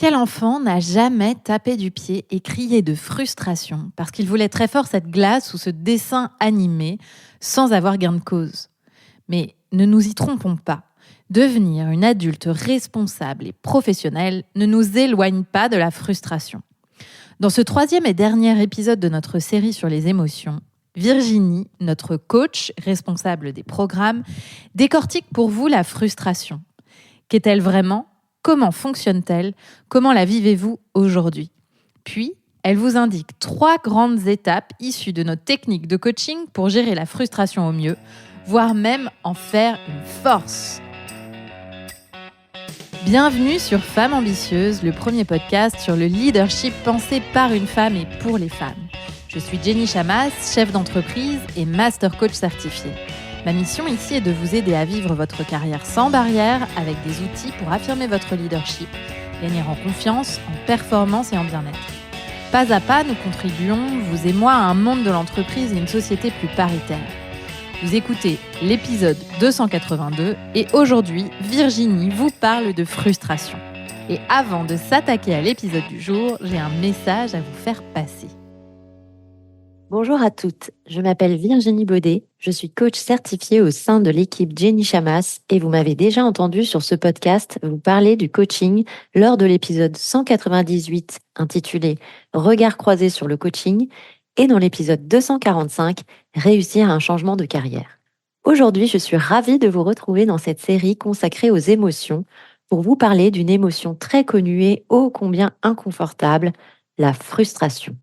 Quel enfant n'a jamais tapé du pied et crié de frustration parce qu'il voulait très fort cette glace ou ce dessin animé sans avoir gain de cause? Mais ne nous y trompons pas. Devenir une adulte responsable et professionnelle ne nous éloigne pas de la frustration. Dans ce troisième et dernier épisode de notre série sur les émotions, Virginie, notre coach responsable des programmes, décortique pour vous la frustration. Qu'est-elle vraiment ? Comment fonctionne-t-elle ? Comment la vivez-vous aujourd'hui ? Puis, elle vous indique 3 grandes étapes issues de notre technique de coaching pour gérer la frustration au mieux, voire même en faire une force. Bienvenue sur Femmes Ambitieuses, le premier podcast sur le leadership pensé par une femme et pour les femmes. Je suis Jenny Chamas, chef d'entreprise et master coach certifié. Ma mission ici est de vous aider à vivre votre carrière sans barrière avec des outils pour affirmer votre leadership, gagner en confiance, en performance et en bien-être. Pas à pas, nous contribuons, vous et moi, à un monde de l'entreprise et une société plus paritaire. Vous écoutez l'épisode 282 et aujourd'hui, Virginie vous parle de frustration. Et avant de s'attaquer à l'épisode du jour, j'ai un message à vous faire passer. Bonjour à toutes, je m'appelle Virginie Baudet, je suis coach certifiée au sein de l'équipe Jenny Chamas et vous m'avez déjà entendu sur ce podcast vous parler du coaching lors de l'épisode 198 intitulé « Regard croisé sur le coaching » et dans l'épisode 245 « Réussir un changement de carrière ». Aujourd'hui, je suis ravie de vous retrouver dans cette série consacrée aux émotions pour vous parler d'une émotion très connue et ô combien inconfortable, la frustration.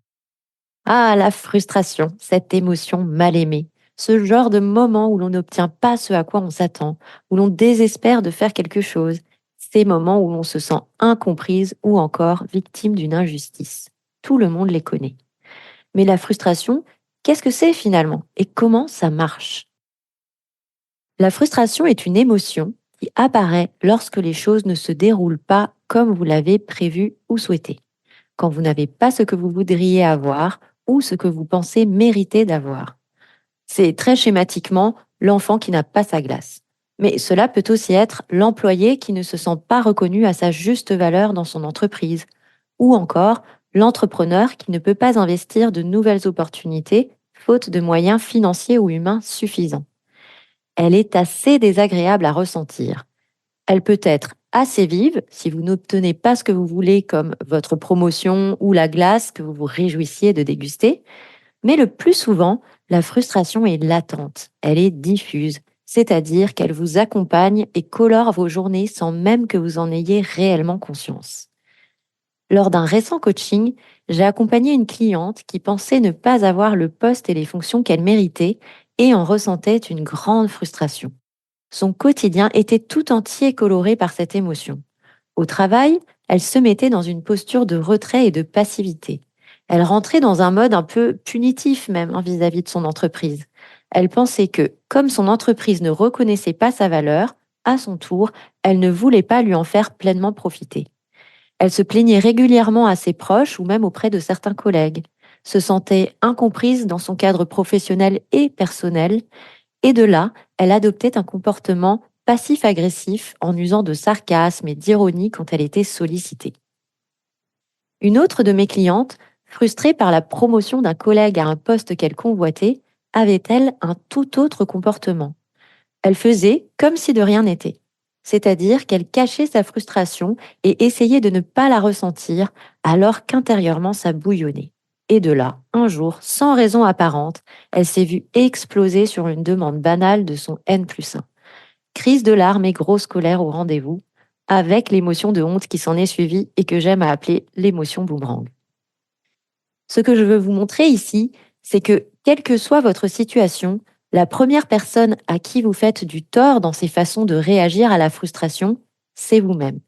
Ah, la frustration, cette émotion mal aimée, ce genre de moment où l'on n'obtient pas ce à quoi on s'attend, où l'on désespère de faire quelque chose, ces moments où l'on se sent incomprise ou encore victime d'une injustice. Tout le monde les connaît. Mais la frustration, qu'est-ce que c'est finalement et comment ça marche ? La frustration est une émotion qui apparaît lorsque les choses ne se déroulent pas comme vous l'avez prévu ou souhaité, quand vous n'avez pas ce que vous voudriez avoir ou ce que vous pensez mériter d'avoir. C'est très schématiquement l'enfant qui n'a pas sa glace. Mais cela peut aussi être l'employé qui ne se sent pas reconnu à sa juste valeur dans son entreprise, ou encore l'entrepreneur qui ne peut pas investir de nouvelles opportunités faute de moyens financiers ou humains suffisants. Elle est assez désagréable à ressentir. Elle peut être assez vive si vous n'obtenez pas ce que vous voulez comme votre promotion ou la glace que vous vous réjouissiez de déguster. Mais le plus souvent, la frustration est latente, elle est diffuse, c'est-à-dire qu'elle vous accompagne et colore vos journées sans même que vous en ayez réellement conscience. Lors d'un récent coaching, j'ai accompagné une cliente qui pensait ne pas avoir le poste et les fonctions qu'elle méritait et en ressentait une grande frustration. Son quotidien était tout entier coloré par cette émotion. Au travail, elle se mettait dans une posture de retrait et de passivité. Elle rentrait dans un mode un peu punitif même vis-à-vis de son entreprise. Elle pensait que, comme son entreprise ne reconnaissait pas sa valeur, à son tour, elle ne voulait pas lui en faire pleinement profiter. Elle se plaignait régulièrement à ses proches ou même auprès de certains collègues, se sentait incomprise dans son cadre professionnel et personnel, et de là, elle adoptait un comportement passif-agressif en usant de sarcasme et d'ironie quand elle était sollicitée. Une autre de mes clientes, frustrée par la promotion d'un collègue à un poste qu'elle convoitait, avait elle un tout autre comportement. Elle faisait comme si de rien n'était, c'est-à-dire qu'elle cachait sa frustration et essayait de ne pas la ressentir alors qu'intérieurement ça bouillonnait. Et de là, un jour, sans raison apparente, elle s'est vue exploser sur une demande banale de son N+1. Crise de larmes et grosse colère au rendez-vous, avec l'émotion de honte qui s'en est suivie et que j'aime à appeler l'émotion boomerang. Ce que je veux vous montrer ici, c'est que, quelle que soit votre situation, la première personne à qui vous faites du tort dans ces façons de réagir à la frustration, c'est vous-même.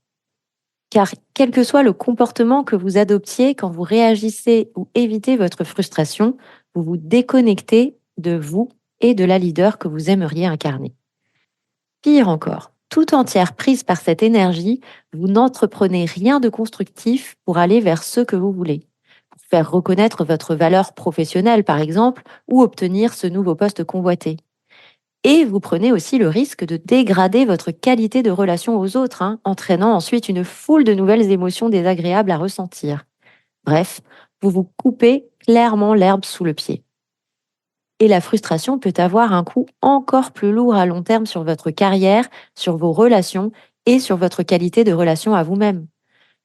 Car quel que soit le comportement que vous adoptiez quand vous réagissez ou évitez votre frustration, vous vous déconnectez de vous et de la leader que vous aimeriez incarner. Pire encore, tout entière prise par cette énergie, vous n'entreprenez rien de constructif pour aller vers ce que vous voulez. Pour faire reconnaître votre valeur professionnelle, par exemple, ou obtenir ce nouveau poste convoité. Et vous prenez aussi le risque de dégrader votre qualité de relation aux autres, entraînant ensuite une foule de nouvelles émotions désagréables à ressentir. Bref, vous vous coupez clairement l'herbe sous le pied. Et la frustration peut avoir un coût encore plus lourd à long terme sur votre carrière, sur vos relations et sur votre qualité de relation à vous-même.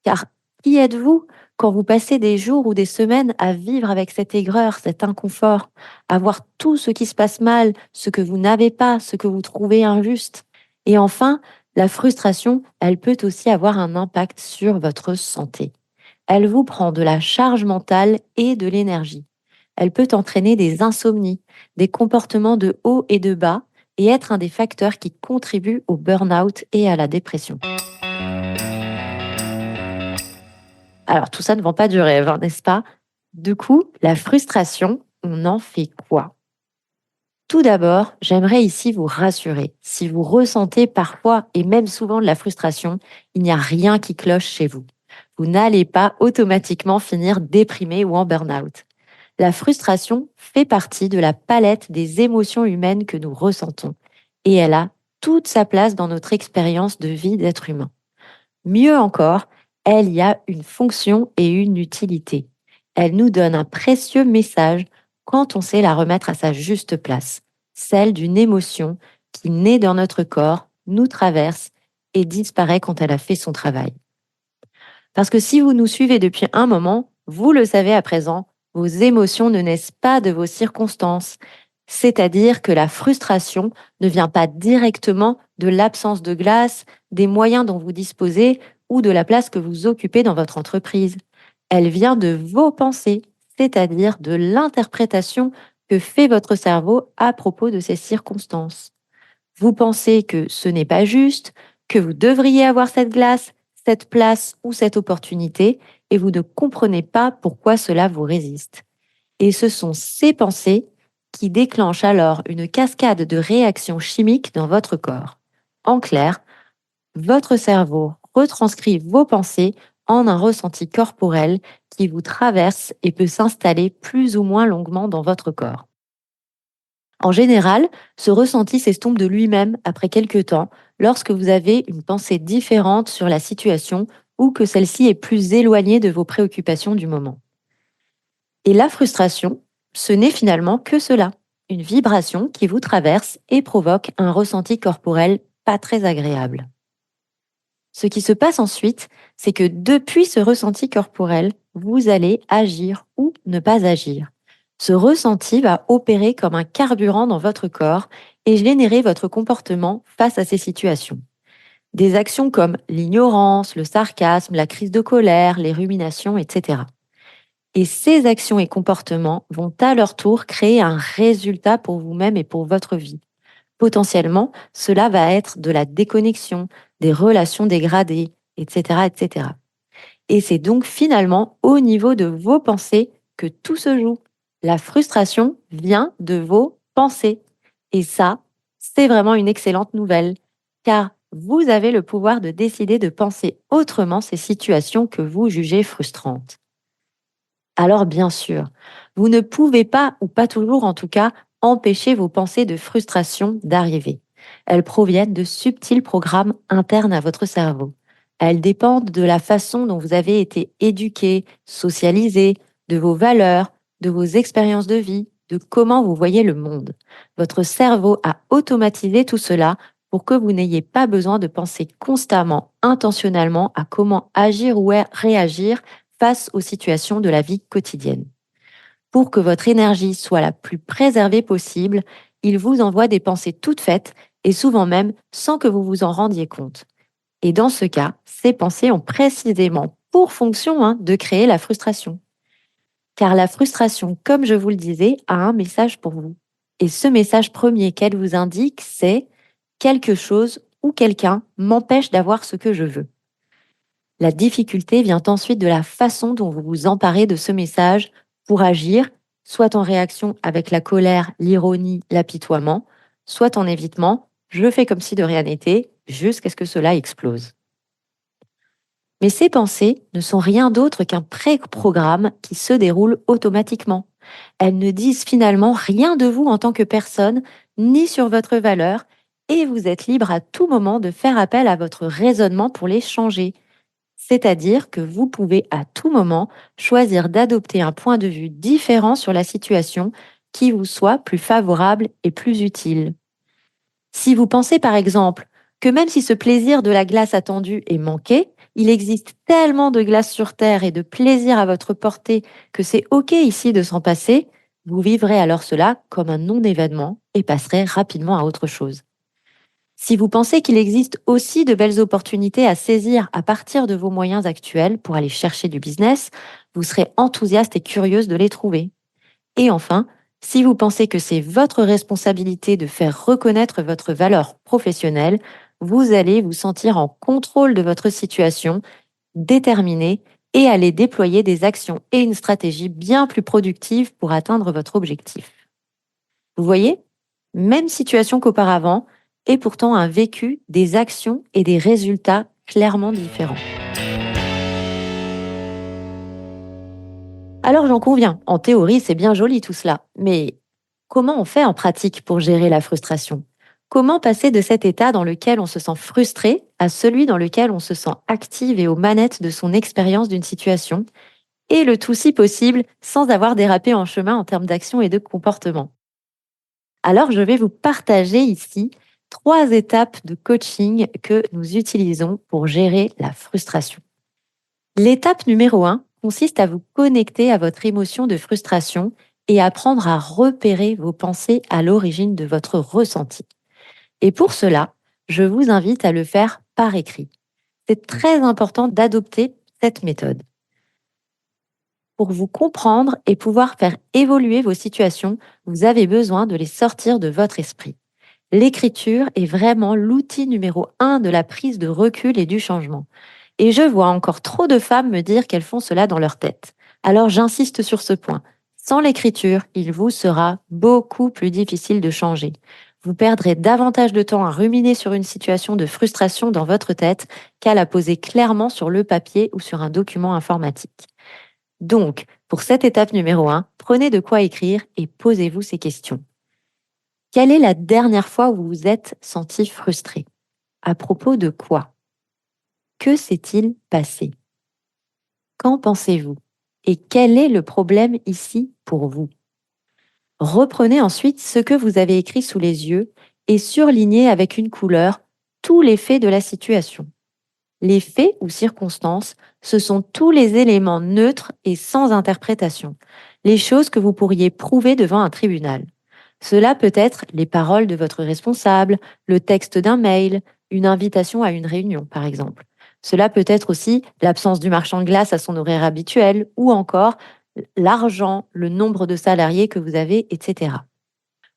Car qui êtes-vous quand vous passez des jours ou des semaines à vivre avec cette aigreur, cet inconfort, à voir tout ce qui se passe mal, ce que vous n'avez pas, ce que vous trouvez injuste? Et enfin, la frustration, elle peut aussi avoir un impact sur votre santé. Elle vous prend de la charge mentale et de l'énergie. Elle peut entraîner des insomnies, des comportements de haut et de bas et être un des facteurs qui contribuent au burn-out et à la dépression. Alors tout ça ne vend pas du rêve, n'est-ce pas? Du coup, la frustration, on en fait quoi? Tout d'abord, j'aimerais ici vous rassurer. Si vous ressentez parfois et même souvent de la frustration, il n'y a rien qui cloche chez vous. Vous n'allez pas automatiquement finir déprimé ou en burn-out. La frustration fait partie de la palette des émotions humaines que nous ressentons et elle a toute sa place dans notre expérience de vie d'être humain. Mieux encore, elle y a une fonction et une utilité. Elle nous donne un précieux message quand on sait la remettre à sa juste place, celle d'une émotion qui naît dans notre corps, nous traverse et disparaît quand elle a fait son travail. Parce que si vous nous suivez depuis un moment, vous le savez à présent, vos émotions ne naissent pas de vos circonstances. C'est-à-dire que la frustration ne vient pas directement de l'absence de glace, des moyens dont vous disposez ou de la place que vous occupez dans votre entreprise. Elle vient de vos pensées, c'est-à-dire de l'interprétation que fait votre cerveau à propos de ces circonstances. Vous pensez que ce n'est pas juste, que vous devriez avoir cette glace, cette place ou cette opportunité, et vous ne comprenez pas pourquoi cela vous résiste. Et ce sont ces pensées qui déclenchent alors une cascade de réactions chimiques dans votre corps. En clair, votre cerveau retranscrit vos pensées en un ressenti corporel qui vous traverse et peut s'installer plus ou moins longuement dans votre corps. En général, ce ressenti s'estompe de lui-même après quelques temps lorsque vous avez une pensée différente sur la situation ou que celle-ci est plus éloignée de vos préoccupations du moment. Et la frustration, ce n'est finalement que cela, une vibration qui vous traverse et provoque un ressenti corporel pas très agréable. Ce qui se passe ensuite, c'est que depuis ce ressenti corporel, vous allez agir ou ne pas agir. Ce ressenti va opérer comme un carburant dans votre corps et générer votre comportement face à ces situations. Des actions comme l'ignorance, le sarcasme, la crise de colère, les ruminations, etc. Et ces actions et comportements vont à leur tour créer un résultat pour vous-même et pour votre vie. Potentiellement, cela va être de la déconnexion, des relations dégradées, etc., etc. Et c'est donc finalement au niveau de vos pensées que tout se joue. La frustration vient de vos pensées. Et ça, c'est vraiment une excellente nouvelle, car vous avez le pouvoir de décider de penser autrement ces situations que vous jugez frustrantes. Alors bien sûr, vous ne pouvez pas, ou pas toujours en tout cas, empêcher vos pensées de frustration d'arriver. Elles proviennent de subtils programmes internes à votre cerveau. Elles dépendent de la façon dont vous avez été éduqué, socialisé, de vos valeurs, de vos expériences de vie, de comment vous voyez le monde. Votre cerveau a automatisé tout cela pour que vous n'ayez pas besoin de penser constamment, intentionnellement à comment agir ou réagir face aux situations de la vie quotidienne. Pour que votre énergie soit la plus préservée possible, il vous envoie des pensées toutes faites et souvent même sans que vous vous en rendiez compte. Et dans ce cas, ces pensées ont précisément pour fonction de créer la frustration. Car la frustration, comme je vous le disais, a un message pour vous. Et ce message premier qu'elle vous indique, c'est quelque chose ou quelqu'un m'empêche d'avoir ce que je veux. La difficulté vient ensuite de la façon dont vous vous emparez de ce message pour agir, soit en réaction avec la colère, l'ironie, l'apitoiement, soit en évitement, je fais comme si de rien n'était, jusqu'à ce que cela explose. Mais ces pensées ne sont rien d'autre qu'un pré-programme qui se déroule automatiquement. Elles ne disent finalement rien de vous en tant que personne, ni sur votre valeur et vous êtes libre à tout moment de faire appel à votre raisonnement pour les changer. C'est-à-dire que vous pouvez à tout moment choisir d'adopter un point de vue différent sur la situation qui vous soit plus favorable et plus utile. Si vous pensez par exemple que même si ce plaisir de la glace attendue est manqué, il existe tellement de glace sur Terre et de plaisir à votre portée que c'est OK ici de s'en passer, vous vivrez alors cela comme un non-événement et passerez rapidement à autre chose. Si vous pensez qu'il existe aussi de belles opportunités à saisir à partir de vos moyens actuels pour aller chercher du business, vous serez enthousiaste et curieuse de les trouver. Et enfin, si vous pensez que c'est votre responsabilité de faire reconnaître votre valeur professionnelle, vous allez vous sentir en contrôle de votre situation, déterminé et aller déployer des actions et une stratégie bien plus productive pour atteindre votre objectif. Vous voyez, même situation qu'auparavant, et pourtant un vécu, des actions et des résultats clairement différents. Alors j'en conviens, en théorie c'est bien joli tout cela, mais comment on fait en pratique pour gérer la frustration? Comment passer de cet état dans lequel on se sent frustré à celui dans lequel on se sent active et aux manettes de son expérience d'une situation, et le tout si possible sans avoir dérapé en chemin en termes d'action et de comportement? Alors je vais vous partager ici 3 étapes de coaching que nous utilisons pour gérer la frustration. L'étape numéro 1 consiste à vous connecter à votre émotion de frustration et apprendre à repérer vos pensées à l'origine de votre ressenti. Et pour cela, je vous invite à le faire par écrit. C'est très important d'adopter cette méthode. Pour vous comprendre et pouvoir faire évoluer vos situations, vous avez besoin de les sortir de votre esprit. L'écriture est vraiment l'outil numéro 1 de la prise de recul et du changement. Et je vois encore trop de femmes me dire qu'elles font cela dans leur tête. Alors j'insiste sur ce point. Sans l'écriture, il vous sera beaucoup plus difficile de changer. Vous perdrez davantage de temps à ruminer sur une situation de frustration dans votre tête qu'à la poser clairement sur le papier ou sur un document informatique. Donc, pour cette étape numéro 1, prenez de quoi écrire et posez-vous ces questions. Quelle est la dernière fois où vous vous êtes senti frustré? À propos de quoi? Que s'est-il passé? Qu'en pensez-vous? Et quel est le problème ici pour vous? Reprenez ensuite ce que vous avez écrit sous les yeux et surlignez avec une couleur tous les faits de la situation. Les faits ou circonstances, ce sont tous les éléments neutres et sans interprétation, les choses que vous pourriez prouver devant un tribunal. Cela peut être les paroles de votre responsable, le texte d'un mail, une invitation à une réunion, par exemple. Cela peut être aussi l'absence du marchand de glace à son horaire habituel ou encore l'argent, le nombre de salariés que vous avez, etc.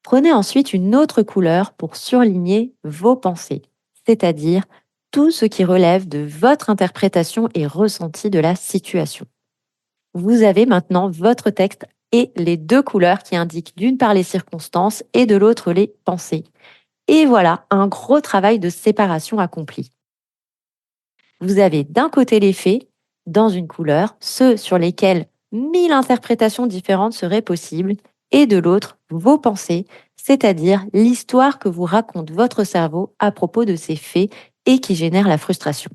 Prenez ensuite une autre couleur pour surligner vos pensées, c'est-à-dire tout ce qui relève de votre interprétation et ressenti de la situation. Vous avez maintenant votre texte et les 2 couleurs qui indiquent d'une part les circonstances et de l'autre les pensées. Et voilà un gros travail de séparation accompli. Vous avez d'un côté les faits, dans une couleur, ceux sur lesquels 1000 interprétations différentes seraient possibles, et de l'autre, vos pensées, c'est-à-dire l'histoire que vous raconte votre cerveau à propos de ces faits et qui génère la frustration.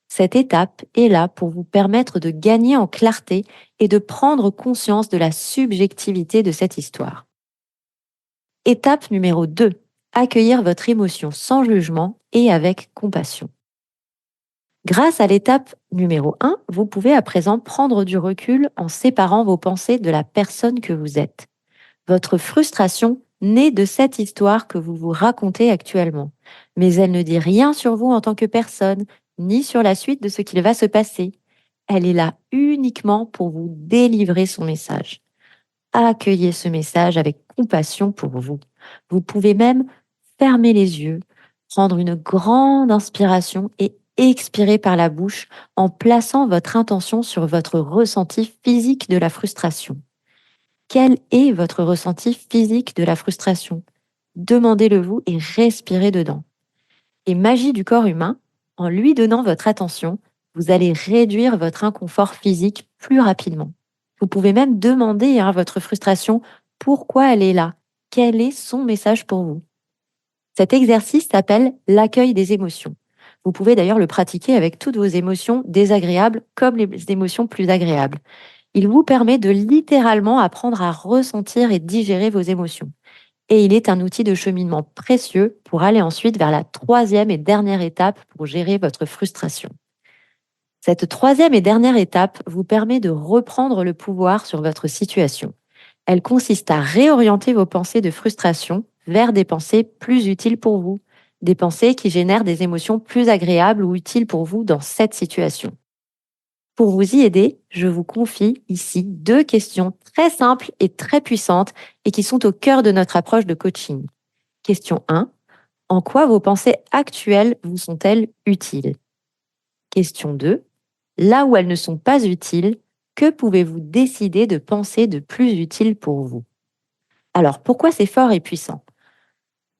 Cette étape est là pour vous permettre de gagner en clarté et de prendre conscience de la subjectivité de cette histoire. Étape numéro 2. Accueillir votre émotion sans jugement et avec compassion. Grâce à l'étape numéro 1, vous pouvez à présent prendre du recul en séparant vos pensées de la personne que vous êtes. Votre frustration naît de cette histoire que vous vous racontez actuellement, mais elle ne dit rien sur vous en tant que personne, ni sur la suite de ce qu'il va se passer. Elle est là uniquement pour vous délivrer son message. Accueillez ce message avec compassion pour vous. Vous pouvez même fermer les yeux, prendre une grande inspiration et expirer par la bouche en plaçant votre intention sur votre ressenti physique de la frustration. Quel est votre ressenti physique de la frustration? Demandez-le vous et respirez dedans. Et magie du corps humain, en lui donnant votre attention, vous allez réduire votre inconfort physique plus rapidement. Vous pouvez même demander à votre frustration pourquoi elle est là, quel est son message pour vous. Cet exercice s'appelle l'accueil des émotions. Vous pouvez d'ailleurs le pratiquer avec toutes vos émotions désagréables comme les émotions plus agréables. Il vous permet de littéralement apprendre à ressentir et digérer vos émotions. Et il est un outil de cheminement précieux pour aller ensuite vers la troisième et dernière étape pour gérer votre frustration. Cette troisième et dernière étape vous permet de reprendre le pouvoir sur votre situation. Elle consiste à réorienter vos pensées de frustration vers des pensées plus utiles pour vous, des pensées qui génèrent des émotions plus agréables ou utiles pour vous dans cette situation. Pour vous y aider, je vous confie ici 2 questions très simples et très puissantes et qui sont au cœur de notre approche de coaching. Question 1. En quoi vos pensées actuelles vous sont-elles utiles? Question 2. Là où elles ne sont pas utiles, que pouvez-vous décider de penser de plus utile pour vous? Alors, pourquoi c'est fort et puissant?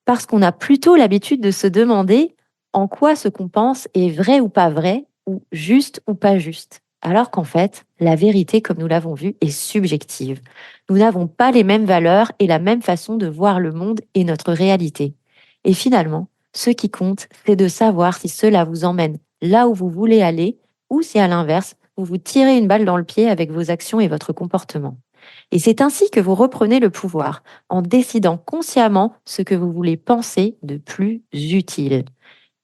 Parce qu'on a plutôt l'habitude de se demander en quoi ce qu'on pense est vrai ou pas vrai, ou juste ou pas juste. Alors qu'en fait, la vérité, comme nous l'avons vu, est subjective. Nous n'avons pas les mêmes valeurs et la même façon de voir le monde et notre réalité. Et finalement, ce qui compte, c'est de savoir si cela vous emmène là où vous voulez aller, ou si à l'inverse, vous vous tirez une balle dans le pied avec vos actions et votre comportement. Et c'est ainsi que vous reprenez le pouvoir, en décidant consciemment ce que vous voulez penser de plus utile.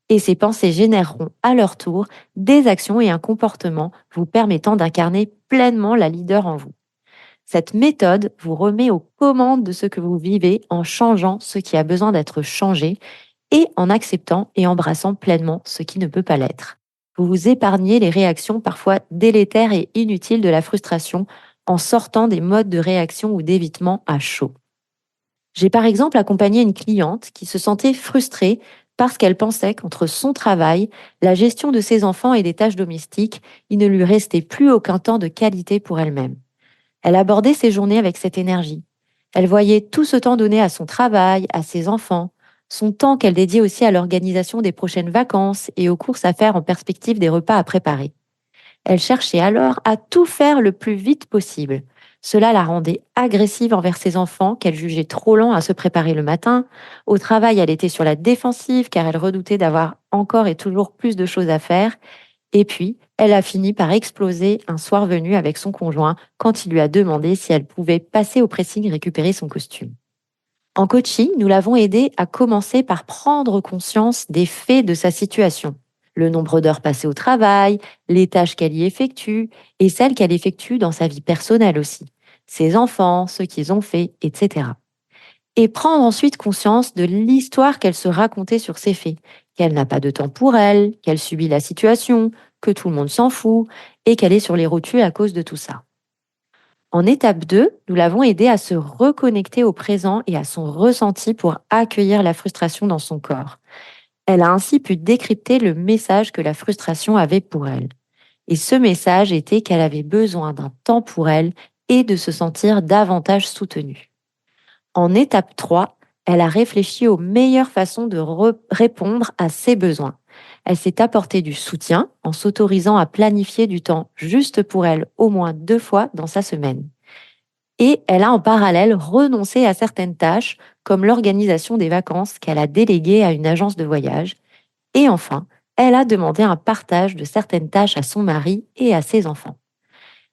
Et ces pensées généreront à leur tour des actions et un comportement vous permettant d'incarner pleinement la leader en vous. Cette méthode vous remet aux commandes de ce que vous vivez en changeant ce qui a besoin d'être changé et en acceptant et embrassant pleinement ce qui ne peut pas l'être. Vous vous épargnez les réactions parfois délétères et inutiles de la frustration en sortant des modes de réaction ou d'évitement à chaud. J'ai par exemple accompagné une cliente qui se sentait frustrée parce qu'elle pensait qu'entre son travail, la gestion de ses enfants et des tâches domestiques, il ne lui restait plus aucun temps de qualité pour elle-même. Elle abordait ses journées avec cette énergie. Elle voyait tout ce temps donné à son travail, à ses enfants, son temps qu'elle dédiait aussi à l'organisation des prochaines vacances et aux courses à faire en perspective des repas à préparer. Elle cherchait alors à tout faire le plus vite possible. Cela la rendait agressive envers ses enfants qu'elle jugeait trop lents à se préparer le matin. Au travail, elle était sur la défensive car elle redoutait d'avoir encore et toujours plus de choses à faire. Et puis, elle a fini par exploser un soir venu avec son conjoint quand il lui a demandé si elle pouvait passer au pressing récupérer son costume. En coaching, nous l'avons aidée à commencer par prendre conscience des faits de sa situation. Le nombre d'heures passées au travail, les tâches qu'elle y effectue et celles qu'elle effectue dans sa vie personnelle aussi. Ses enfants, ce qu'ils ont fait, etc. Et prendre ensuite conscience de l'histoire qu'elle se racontait sur ces faits, qu'elle n'a pas de temps pour elle, qu'elle subit la situation, que tout le monde s'en fout et qu'elle est sur les rotules à cause de tout ça. En étape 2, nous l'avons aidée à se reconnecter au présent et à son ressenti pour accueillir la frustration dans son corps. Elle a ainsi pu décrypter le message que la frustration avait pour elle. Et ce message était qu'elle avait besoin d'un temps pour elle et de se sentir davantage soutenue. En étape 3, elle a réfléchi aux meilleures façons de répondre à ses besoins. Elle s'est apporté du soutien en s'autorisant à planifier du temps juste pour elle au moins 2 fois dans sa semaine. Et elle a en parallèle renoncé à certaines tâches comme l'organisation des vacances qu'elle a déléguées à une agence de voyage. Et enfin, elle a demandé un partage de certaines tâches à son mari et à ses enfants.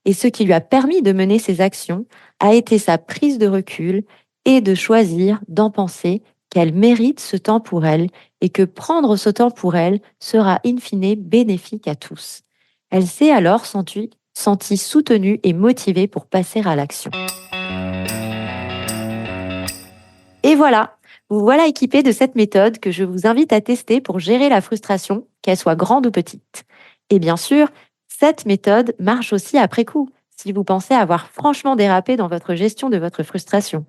Et ce qui lui a permis de mener ses actions a été sa prise de recul et de choisir d'en penser qu'elle mérite ce temps pour elle et que prendre ce temps pour elle sera in fine bénéfique à tous. Elle s'est alors sentie soutenue et motivée pour passer à l'action. Et voilà, vous voilà équipé de cette méthode que je vous invite à tester pour gérer la frustration, qu'elle soit grande ou petite. Et bien sûr, cette méthode marche aussi après coup, si vous pensez avoir franchement dérapé dans votre gestion de votre frustration.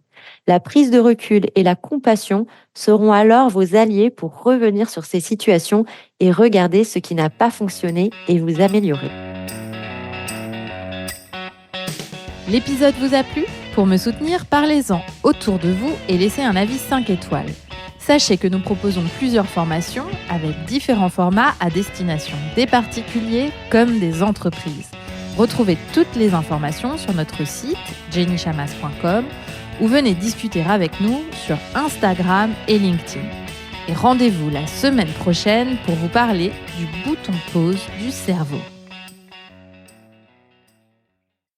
La prise de recul et la compassion seront alors vos alliés pour revenir sur ces situations et regarder ce qui n'a pas fonctionné et vous améliorer. L'épisode vous a plu ? Pour me soutenir, parlez-en autour de vous et laissez un avis 5 étoiles. Sachez que nous proposons plusieurs formations avec différents formats à destination des particuliers comme des entreprises. Retrouvez toutes les informations sur notre site jennychamas.com ou venez discuter avec nous sur Instagram et LinkedIn. Et rendez-vous la semaine prochaine pour vous parler du bouton pause du cerveau.